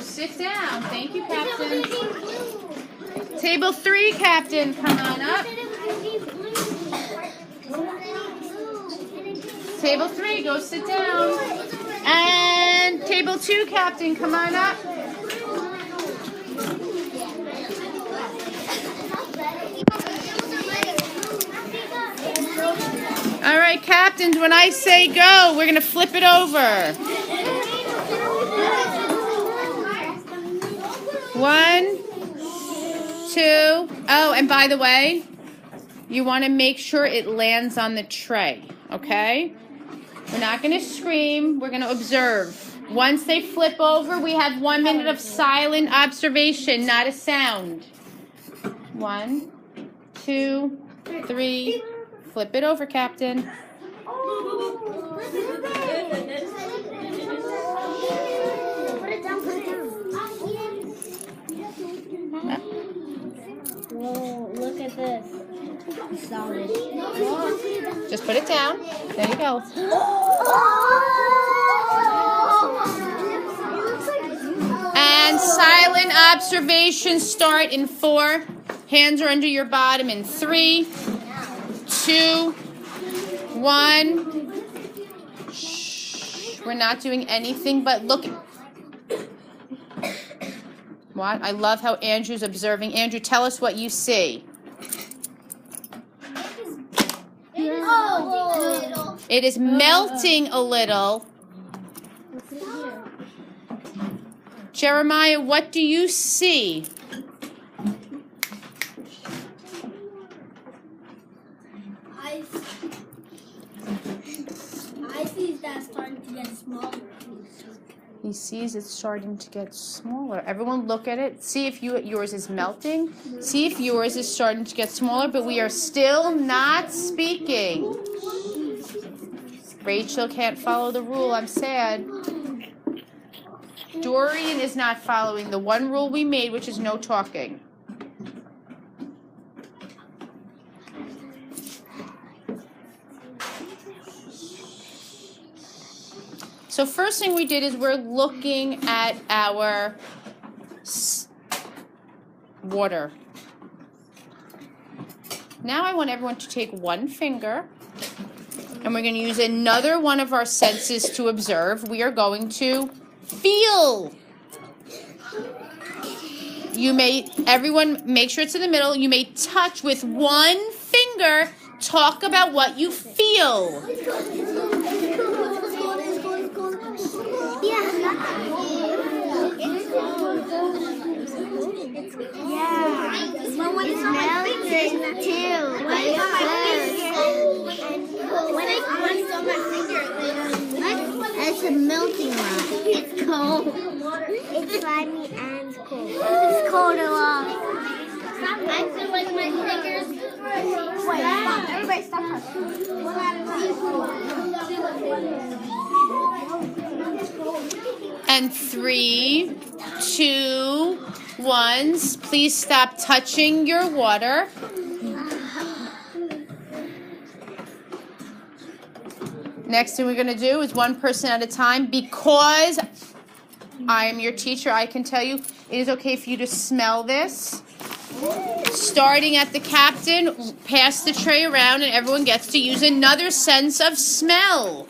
sit down. Thank you, Captain. Table 3, Captain, come on up. Table 3, go sit down. And table 2, Captain, come on up. All right, captains, when I say go, we're going to flip it over. 1, 2. Oh, and by the way, you want to make sure it lands on the tray, okay? We're not going to scream. We're going to observe. Once they flip over, we have 1 minute of silent observation, not a sound. 1, 2, 3. Flip it over, Captain. Whoa, look at this. It's solid. Just put it down. There you go. And silent observation start in 4. Hands are under your bottom in 3, 2, 1. Shh. We're not doing anything but look. What? I love how Andrew's observing. Andrew, tell us what you see. It is melting a little. Jeremiah, what do you see? I see that starting to get smaller. He sees it's starting to get smaller. Everyone look at it. See if yours is melting. See if yours is starting to get smaller, but we are still not speaking. Rachel can't follow the rule. I'm sad. Dorian is not following the one rule we made, which is no talking. So first thing we did is we're looking at our water. Now I want everyone to take one finger, and we're going to use another one of our senses to observe. We are going to feel. Everyone make sure it's in the middle. You may touch with one finger. Talk about what you feel. It's a melting rock. It's cold. It's slimy and cold. It's cold a lot. I feel like my fingers. Wait, stop. Everybody stop. And 3, 2, 1. Please stop touching your water. Next thing we're going to do is one person at a time. Because I am your teacher, I can tell you it is okay for you to smell this. Starting at the captain, pass the tray around, and everyone gets to use another sense of smell.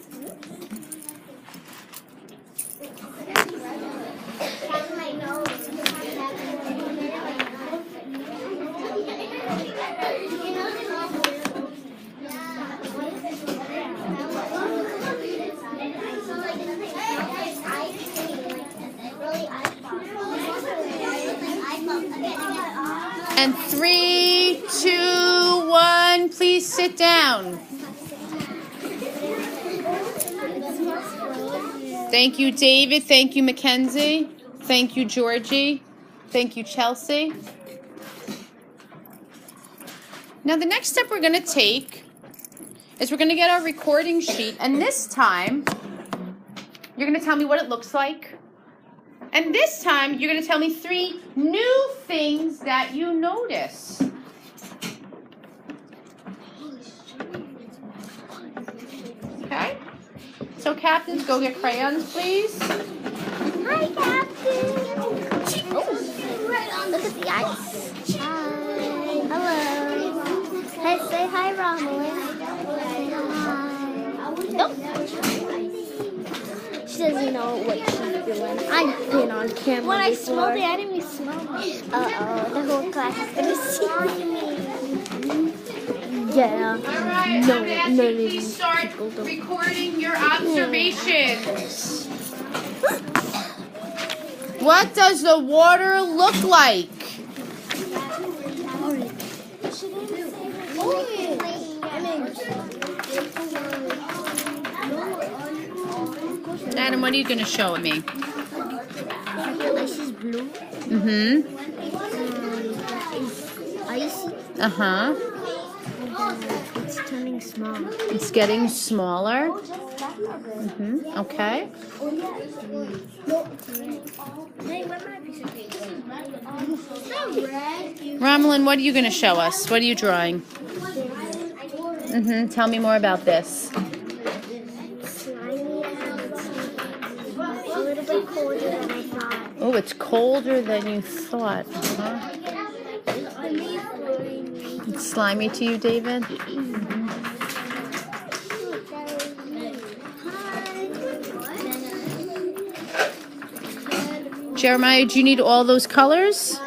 And 3, 2, 1, please sit down. Thank you, David. Thank you, Mackenzie. Thank you, Georgie. Thank you, Chelsea. Now, the next step we're going to take is we're going to get our recording sheet. And this time, you're going to tell me what it looks like. And this time, you're going to tell me 3 new things that you notice. Okay? So, captains, go get crayons, please. Hi, Captain. know what she's doing. I've been on camera when I smell the enemy smell. The whole class is gonna see me. Yeah. Alright, No, I'm asking no, you please start recording your observations. What does the water look like? Adam, what are you going to show me? Ice is blue. Mm-hmm. Is icy. Uh-huh. It's turning small. It's getting smaller. Mm-hmm. Okay. Romelyn, what are you going to show us? What are you drawing? Mm-hmm. Tell me more about this. A little bit colder than I thought. Oh, it's colder than you thought. Uh-huh. It's slimy to you, David? Mm-hmm. Jeremiah, do you need all those colors?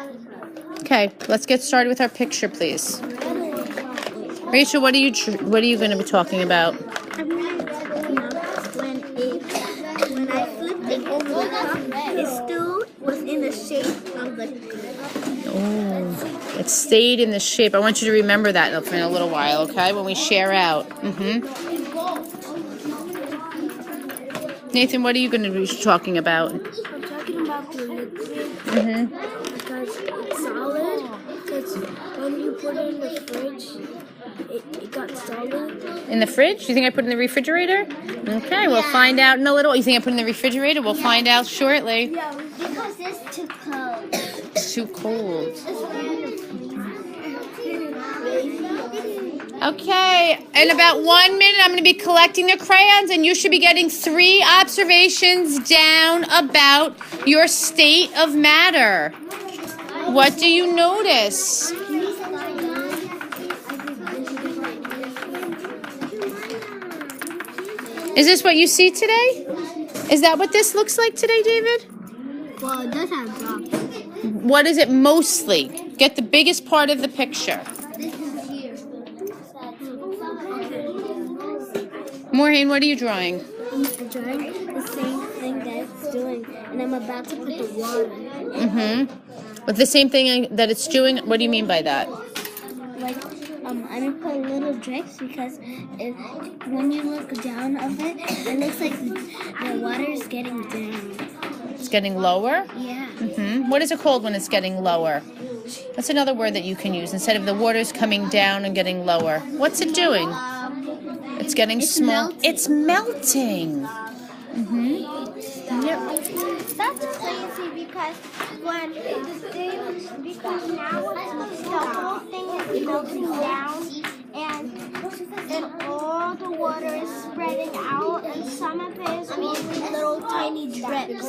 Okay, let's get started with our picture, please. Rachel, what are you going to be talking about? I'm going to when I flipped it over the top, it still was in the shape of the cup. Oh, it stayed in the shape. I want you to remember that in a little while, okay? When we share out. Mm-hmm. Nathan, what are you going to be talking about? I'm talking about the liquid. Mm-hmm. Because it's solid. Because when you put it in the fridge, it got solid. In the fridge? You think I put it in the refrigerator? Okay, we'll find out in a little. You think I put it in the refrigerator? We'll find out shortly. Yeah, because it's too cold. It's too cold. Okay, in about 1 minute, I'm going to be collecting the crayons, and you should be getting 3 observations down about your state of matter. What do you notice? Is this what you see today? Is that what this looks like today, David? Well, it does have drops. What is it mostly? Get the biggest part of the picture. This is here. Maureen, what are you drawing? I'm drawing the same thing that it's doing, and I'm about to put the water. Mm-hmm. With the same thing that it's doing? What do you mean by that? Like, I'm gonna put little drips because when you look down of it, it looks like the water is getting down. It's getting lower? Yeah. Mm-hmm. What is it called when it's getting lower? That's another word that you can use. Instead of the water's coming down and getting lower. What's it doing? It's getting small. Melting. It's melting. Mm-hmm. Yep. That's crazy because now the whole thing is melting down and all the water is spreading out and some of it is only little tiny drips.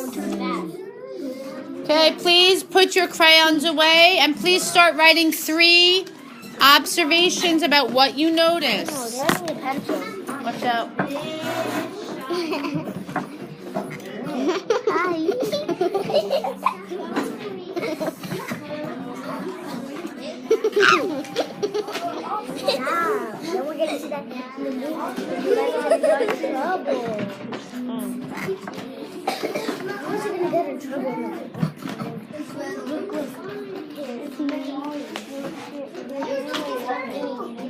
Okay, please put your crayons away and please start writing 3 observations about what you notice. Watch out. Then we're going to see that in the movie. How's he going to get in trouble now?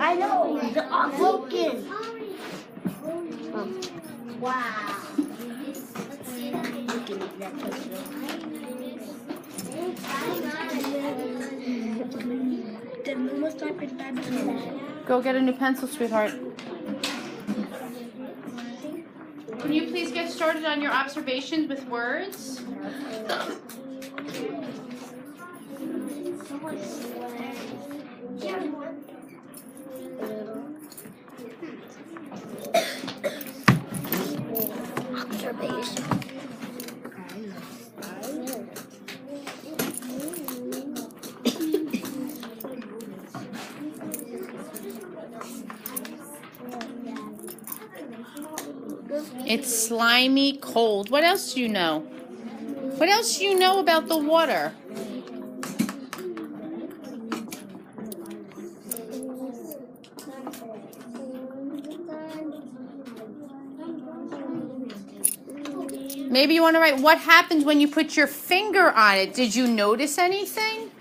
I know, the broken. Wow. Go get a new pencil, sweetheart. Can you please get started on your observations with words? Observation. It's slimy, cold. What else do you know? What else do you know about the water? Maybe you want to write, what happens when you put your finger on it? Did you notice anything?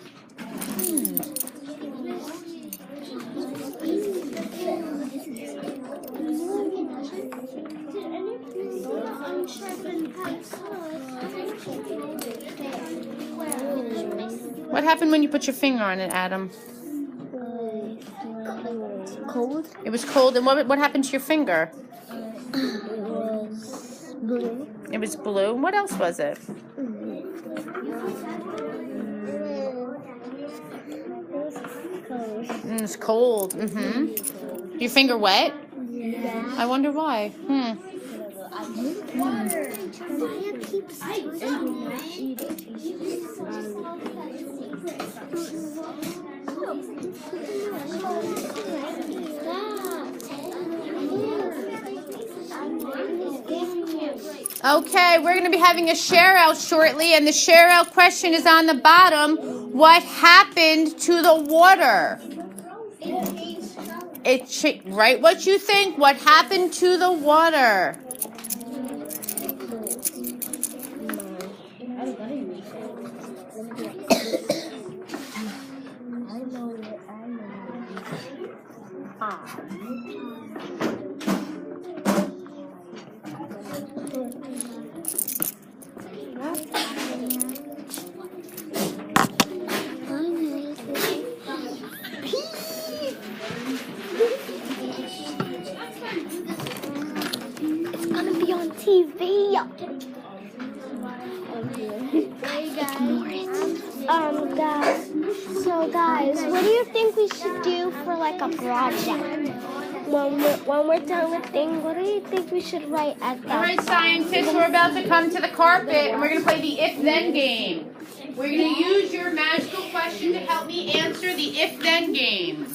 What happened when you put your finger on it, Adam? Cold. It was cold. And what happened to your finger? Blue. It was blue. What else was it? It was cold. Your finger wet? Yeah. I wonder why. Okay, we're going to be having a share out shortly, and the share out question is on the bottom. What happened to the water? Write what you think. What happened to the water? It's gonna be on TV. Hey guys. So guys, what do you think we should do for like a project? When we're done with things, what do you think we should write at that? All right, scientists, we're about to come to the carpet, and we're going to play the if-then game. We're going to use your magical question to help me answer the if-then game.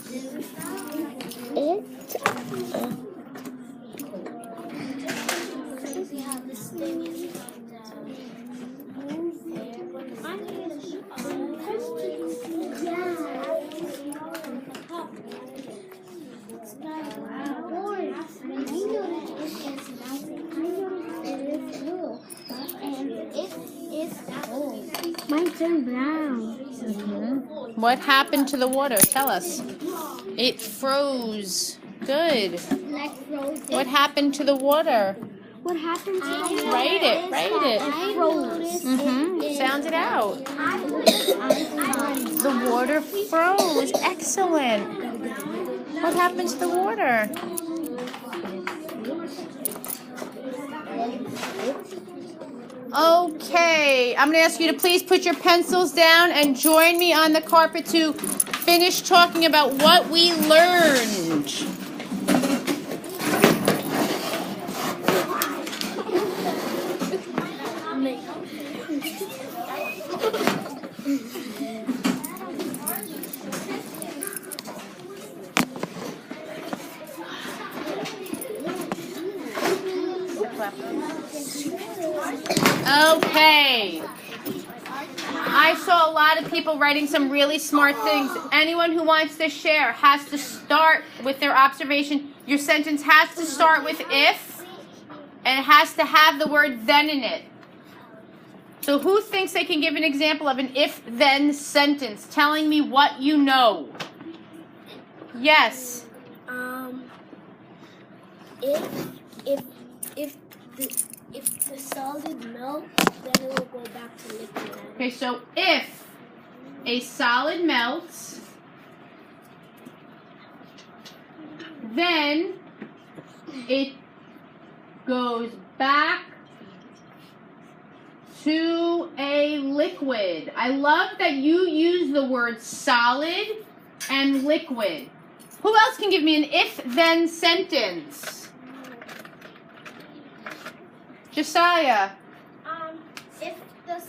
Mine turned brown. What happened to the water? Tell us. It froze. Good. What happened to the water? What happened to the water? Write it. It froze. Sound it out. The water froze. Excellent. What happened to the water? Okay, I'm going to ask you to please put your pencils down and join me on the carpet to finish talking about what we learned. Okay. I saw a lot of people writing some really smart things. Anyone who wants to share has to start with their observation. Your sentence has to start with if, and it has to have the word then in it. So who thinks they can give an example of an if-then sentence telling me what you know? Yes. If the solid melts, then it will go back to liquid. Okay, so if a solid melts, then it goes back to a liquid. I love that you use the word solid and liquid. Who else can give me an if-then sentence? Josiah. If the